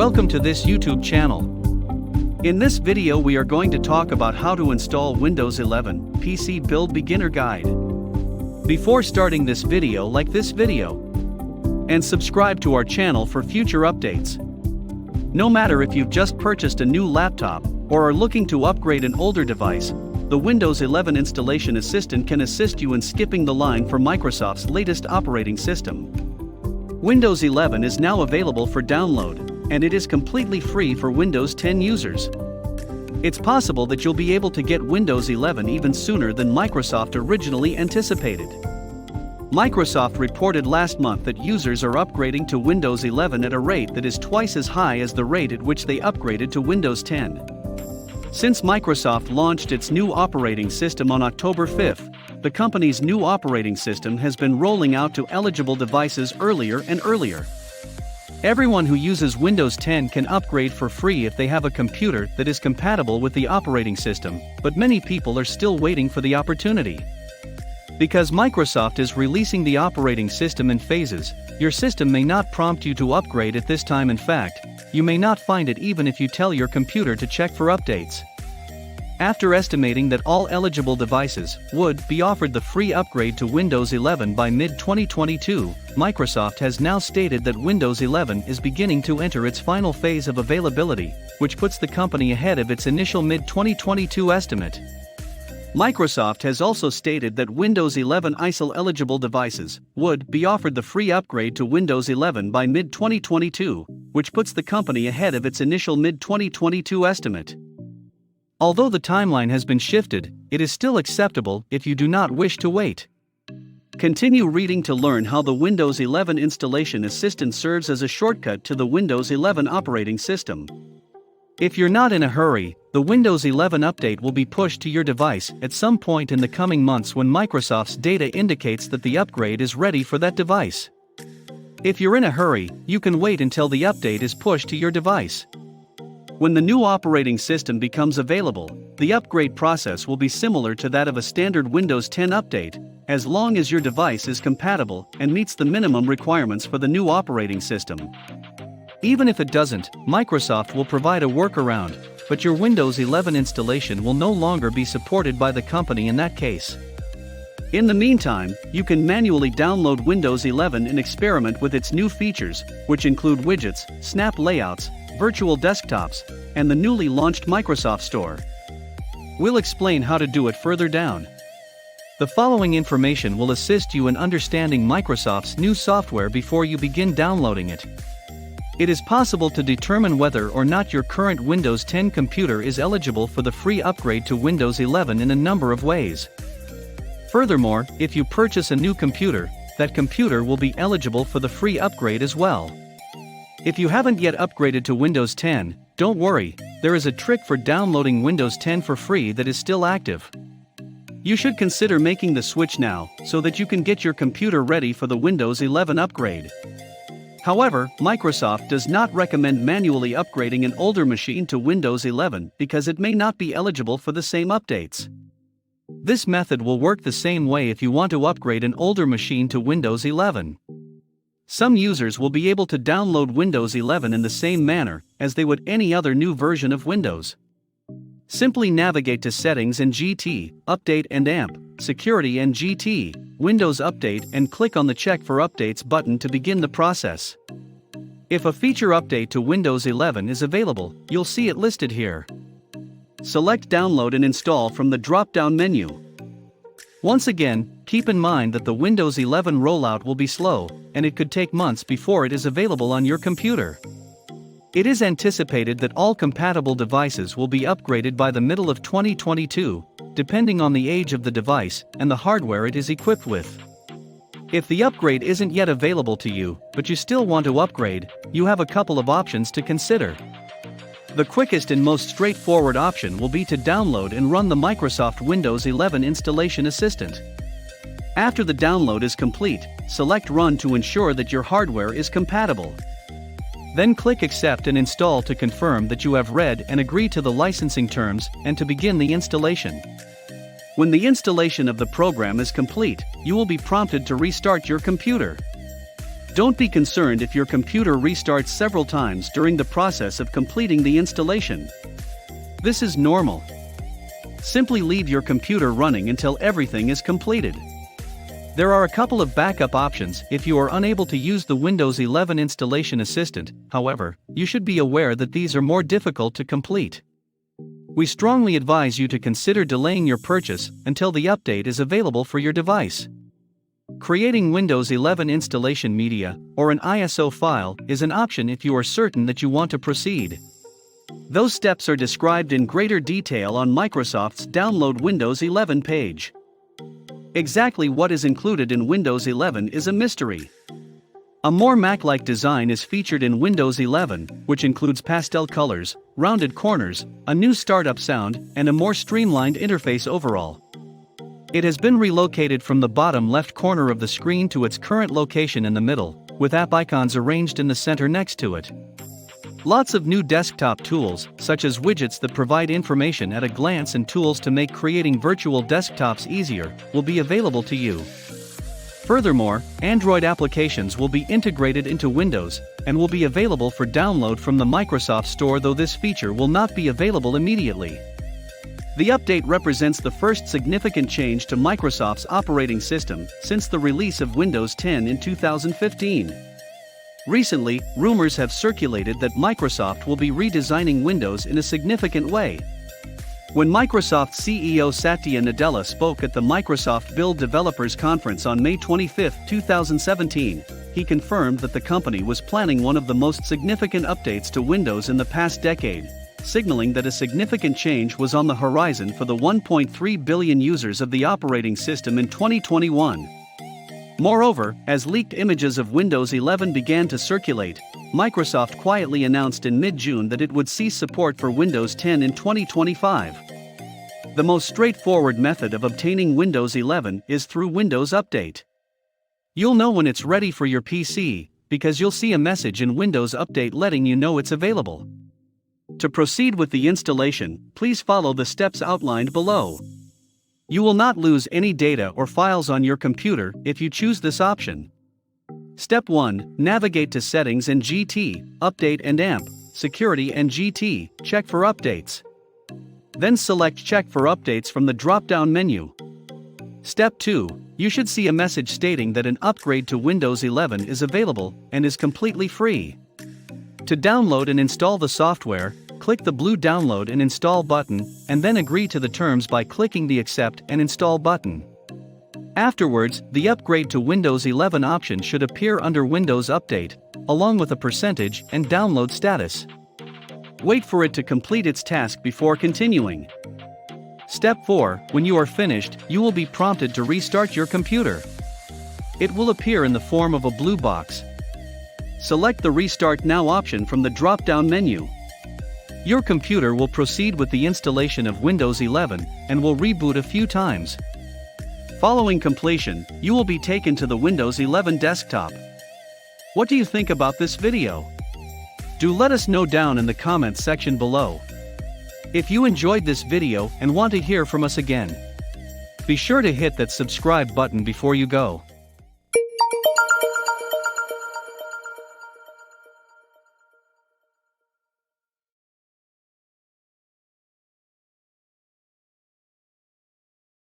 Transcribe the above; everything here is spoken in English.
Welcome to this YouTube channel. In this video we are going to talk about how to install Windows 11 PC Build Beginner Guide. Before starting this video, like this video and subscribe to our channel for future updates. No matter if you've just purchased a new laptop or are looking to upgrade an older device, the Windows 11 Installation Assistant can assist you in skipping the line for Microsoft's latest operating system. Windows 11 is now available for download, and it is completely free for Windows 10 users. It's possible that you'll be able to get Windows 11 even sooner than Microsoft originally anticipated. Microsoft reported last month that users are upgrading to Windows 11 at a rate that is twice as high as the rate at which they upgraded to Windows 10. Since Microsoft launched its new operating system on October 5th, the company's new operating system has been rolling out to eligible devices earlier and earlier. Everyone who uses Windows 10 can upgrade for free if they have a computer that is compatible with the operating system, but many people are still waiting for the opportunity. Because Microsoft is releasing the operating system in phases, your system may not prompt you to upgrade at this time. In fact, you may not find it even if you tell your computer to check for updates. After estimating that all eligible devices would be offered the free upgrade to Windows 11 by mid-2022, Microsoft has now stated that Windows 11 is beginning to enter its final phase of availability, which puts the company ahead of its initial mid-2022 estimate. Microsoft has also stated that Windows 11 ISIL-eligible devices would be offered the free upgrade to Windows 11 by mid-2022, which puts the company ahead of its initial mid-2022 estimate. Although the timeline has been shifted, it is still acceptable if you do not wish to wait. Continue reading to learn how the Windows 11 Installation Assistant serves as a shortcut to the Windows 11 operating system. If you're not in a hurry, the Windows 11 update will be pushed to your device at some point in the coming months when Microsoft's data indicates that the upgrade is ready for that device. If you're in a hurry, you can wait until the update is pushed to your device. When the new operating system becomes available, the upgrade process will be similar to that of a standard Windows 10 update, as long as your device is compatible and meets the minimum requirements for the new operating system. Even if it doesn't, Microsoft will provide a workaround, but your Windows 11 installation will no longer be supported by the company in that case. In the meantime, you can manually download Windows 11 and experiment with its new features, which include widgets, snap layouts, virtual desktops, and the newly launched Microsoft Store. We'll explain how to do it further down. The following information will assist you in understanding Microsoft's new software before you begin downloading it. It is possible to determine whether or not your current Windows 10 computer is eligible for the free upgrade to Windows 11 in a number of ways. Furthermore, if you purchase a new computer, that computer will be eligible for the free upgrade as well. If you haven't yet upgraded to Windows 10, don't worry, there is a trick for downloading Windows 10 for free that is still active. You should consider making the switch now, so that you can get your computer ready for the Windows 11 upgrade. However, Microsoft does not recommend manually upgrading an older machine to Windows 11 because it may not be eligible for the same updates. This method will work the same way if you want to upgrade an older machine to Windows 11. Some users will be able to download Windows 11 in the same manner as they would any other new version of Windows. Simply navigate to Settings and GT, Update and AMP, Security and GT, Windows Update, and click on the Check for Updates button to begin the process. If a feature update to Windows 11 is available, you'll see it listed here. Select Download and Install from the drop-down menu. Once again, keep in mind that the Windows 11 rollout will be slow, and it could take months before it is available on your computer. It is anticipated that all compatible devices will be upgraded by the middle of 2022, depending on the age of the device and the hardware it is equipped with. If the upgrade isn't yet available to you, but you still want to upgrade, you have a couple of options to consider. The quickest and most straightforward option will be to download and run the Microsoft Windows 11 Installation Assistant. After the download is complete, select Run to ensure that your hardware is compatible. Then click Accept and Install to confirm that you have read and agree to the licensing terms and to begin the installation. When the installation of the program is complete, you will be prompted to restart your computer. Don't be concerned if your computer restarts several times during the process of completing the installation. This is normal. Simply leave your computer running until everything is completed. There are a couple of backup options if you are unable to use the Windows 11 Installation Assistant. However, you should be aware that these are more difficult to complete. We strongly advise you to consider delaying your purchase until the update is available for your device. Creating Windows 11 installation media, or an ISO file, is an option if you are certain that you want to proceed. Those steps are described in greater detail on Microsoft's Download Windows 11 page. Exactly what is included in Windows 11 is a mystery. A more Mac-like design is featured in Windows 11, which includes pastel colors, rounded corners, a new startup sound, and a more streamlined interface overall. It has been relocated from the bottom left corner of the screen to its current location in the middle, with app icons arranged in the center next to it. Lots of new desktop tools, such as widgets that provide information at a glance and tools to make creating virtual desktops easier, will be available to you. Furthermore, Android applications will be integrated into Windows, and will be available for download from the Microsoft Store, though this feature will not be available immediately. The update represents the first significant change to Microsoft's operating system since the release of Windows 10 in 2015. Recently, rumors have circulated that Microsoft will be redesigning Windows in a significant way. When Microsoft CEO Satya Nadella spoke at the Microsoft Build Developers Conference on May 25, 2017, he confirmed that the company was planning one of the most significant updates to Windows in the past decade, signaling that a significant change was on the horizon for the 1.3 billion users of the operating system in 2021. Moreover, as leaked images of Windows 11 began to circulate, Microsoft quietly announced in mid-June that it would cease support for Windows 10 in 2025. The most straightforward method of obtaining Windows 11 is through Windows Update. You'll know when it's ready for your PC, because you'll see a message in Windows Update letting you know it's available. To proceed with the installation, please follow the steps outlined below. You will not lose any data or files on your computer if you choose this option. Step 1. Navigate to Settings and GT, Update and AMP, Security and GT, check for updates. Then select Check for Updates from the drop-down menu. Step 2. You should see a message stating that an upgrade to Windows 11 is available and is completely free. To download and install the software, click the blue Download and Install button, and then agree to the terms by clicking the Accept and Install button. Afterwards, the Upgrade to Windows 11 option should appear under Windows Update, along with a percentage and download status. Wait for it to complete its task before continuing. Step 4. When you are finished, you will be prompted to restart your computer. It will appear in the form of a blue box. Select the Restart Now option from the drop-down menu. Your computer will proceed with the installation of Windows 11 and will reboot a few times. Following completion, you will be taken to the Windows 11 desktop. What do you think about this video? Do let us know down in the comments section below. If you enjoyed this video and want to hear from us again, be sure to hit that subscribe button before you go.